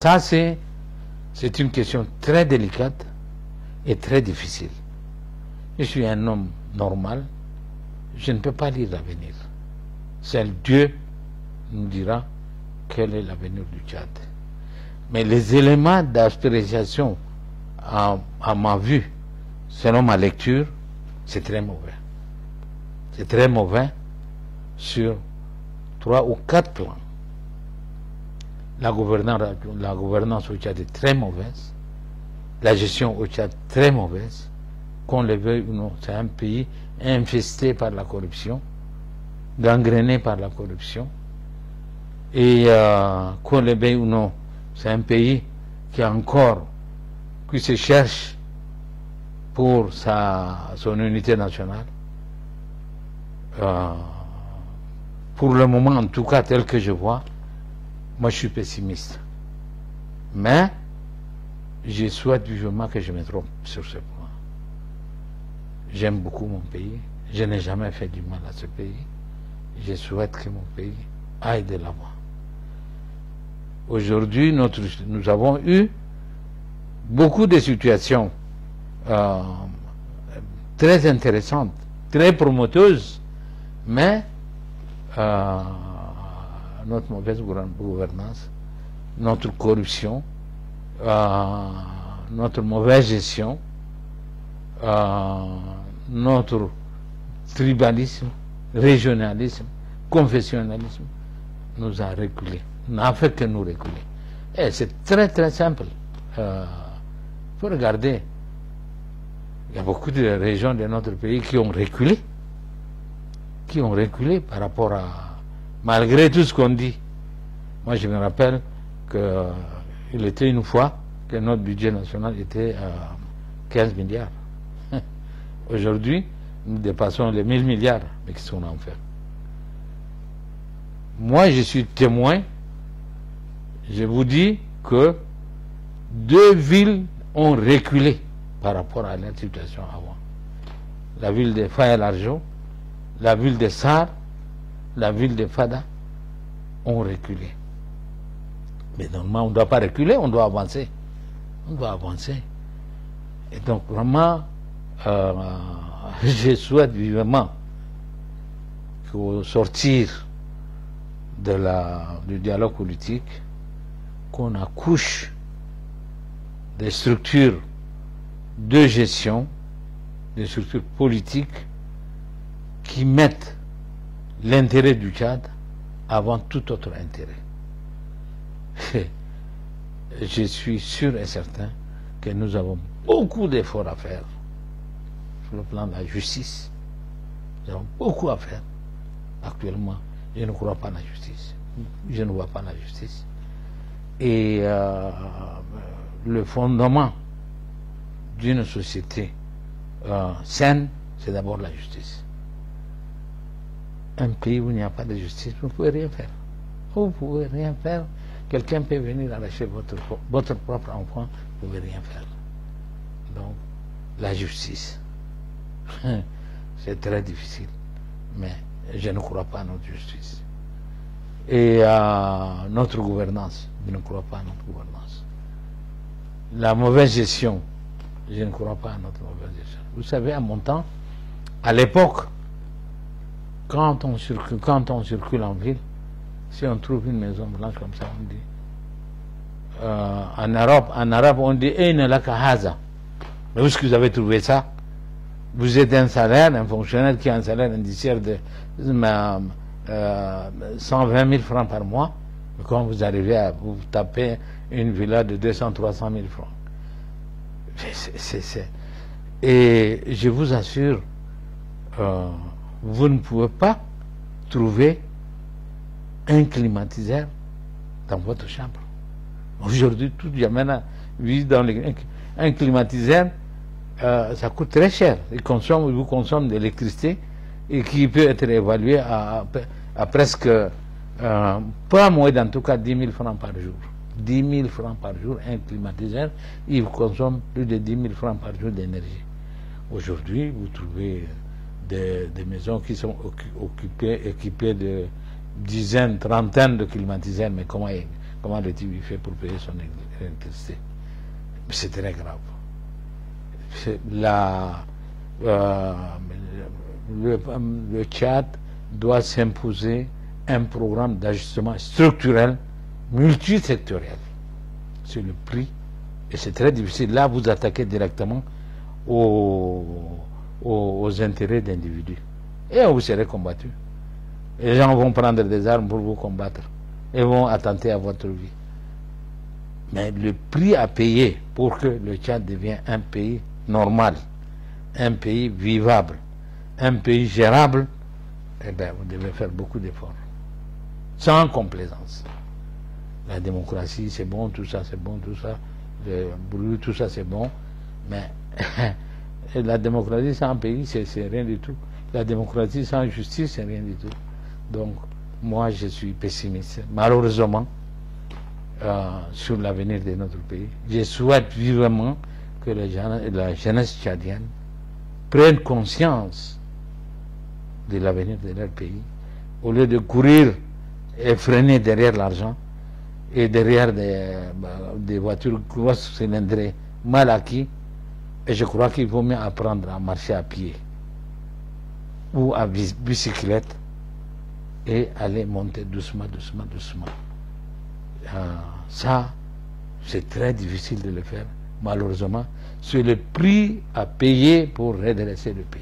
Ça, c'est une question très délicate et très difficile. Je suis un homme normal, je ne peux pas lire l'avenir. Seul Dieu nous dira quel est l'avenir du Tchad. Mais les éléments d'appréciation à ma vue, selon ma lecture, c'est très mauvais. C'est très mauvais sur 3 ou 4 plans. La gouvernance au Tchad est très mauvaise. La gestion au Tchad très mauvaise. Qu'on le veuille ou non, c'est un pays infesté par la corruption, gangréné par la corruption. Et qu'on le veuille ou non, c'est un pays qui se cherche pour son unité nationale. Pour le moment, en tout cas, tel que je vois, moi je suis pessimiste. Mais je souhaite vivement que je me trompe sur ce point. J'aime beaucoup mon pays. Je n'ai jamais fait du mal à ce pays. Je souhaite que mon pays aille de l'avant. Aujourd'hui, nous avons eu beaucoup de situations très intéressantes, très promoteuses, mais notre mauvaise gouvernance, notre corruption, notre mauvaise gestion, notre tribalisme, régionalisme, confessionnalisme nous a reculé, n'a fait que nous reculer. Et c'est très très simple. Il faut regarder. Il y a beaucoup de régions de notre pays qui ont reculé par rapport à, malgré tout ce qu'on dit. Moi je me rappelle qu'il était une fois que notre budget national était à 15 milliards. Aujourd'hui, nous dépassons les 1000 milliards, mais qu'est-ce qu'on en fait? Moi, je suis témoin. Je vous dis que 2 villes ont reculé par rapport à la situation avant. La ville de Faya-Largeau, la ville de Sar, la ville de Fada ont reculé. Mais normalement, on ne doit pas reculer, on doit avancer. On doit avancer. Et donc, vraiment, je souhaite vivement qu'au sortir du dialogue politique, qu'on accouche des structures de gestion, des structures politiques qui mettent l'intérêt du Tchad avant tout autre intérêt. Je suis sûr et certain que nous avons beaucoup d'efforts à faire sur le plan de la justice. Nous avons beaucoup à faire. Actuellement, je ne crois pas à la justice. Je ne vois pas la justice. Et le fondement d'une société saine, c'est d'abord la justice. Un pays où il n'y a pas de justice, vous ne pouvez rien faire. Vous ne pouvez rien faire. Quelqu'un peut venir arracher votre propre enfant, vous ne pouvez rien faire. Donc, la justice, c'est très difficile. Mais je ne crois pas à notre justice. Et à notre gouvernance, je ne crois pas à notre gouvernance. La mauvaise gestion, je ne crois pas à notre mauvaise gestion. Vous savez, à mon temps, à l'époque, quand on circule en ville, si on trouve une maison blanche comme ça, on dit, en arabe, on dit, Aïna laka haza. Mais où est-ce que vous avez trouvé ça? Vous êtes un salaire, un fonctionnaire qui a un salaire indiciaire de 120 000 francs par mois, mais quand vous arrivez à vous taper une villa de 200 300 000 francs. Et je vous assure, vous ne pouvez pas trouver un climatiseur dans votre chambre. Aujourd'hui, tout Yamena vit dans un climatiseur, ça coûte très cher. Il vous consomme de l'électricité et qui peut être évalué à presque, pas moins d'en tout cas 10 000 francs par jour. 10 000 francs par jour, un climatiseur, il consomme plus de 10 000 francs par jour d'énergie. Aujourd'hui, vous trouvez des maisons qui sont équipées de dizaines, trentaines de climatiseurs, mais comment Comment le type fait pour payer son électricité? C'est très grave. Le Tchad doit s'imposer un programme d'ajustement structurel multisectoriel sur le prix, et c'est très difficile. Là, vous attaquez directement aux intérêts d'individus, et vous serez combattu. Les gens vont prendre des armes pour vous combattre et vont attenter à votre vie. Mais le prix à payer pour que le Tchad devienne un pays normal, un pays vivable, un pays gérable, eh bien, vous devez faire beaucoup d'efforts. Sans complaisance. La démocratie, c'est bon, tout ça, c'est bon, tout ça. Le bruit, tout ça, c'est bon. Mais la démocratie sans pays, c'est rien du tout. La démocratie sans justice, c'est rien du tout. Donc, moi, je suis pessimiste. Malheureusement, sur l'avenir de notre pays. Je souhaite vivement que la jeunesse tchadienne prenne conscience de l'avenir de leur pays, au lieu de courir et freiner derrière l'argent et derrière des voitures grosses cylindrées mal acquis. Et je crois qu'il vaut mieux apprendre à marcher à pied ou à bicyclette et aller monter doucement, doucement, doucement. Ça, c'est très difficile de le faire. Malheureusement, c'est le prix à payer pour redresser le pays.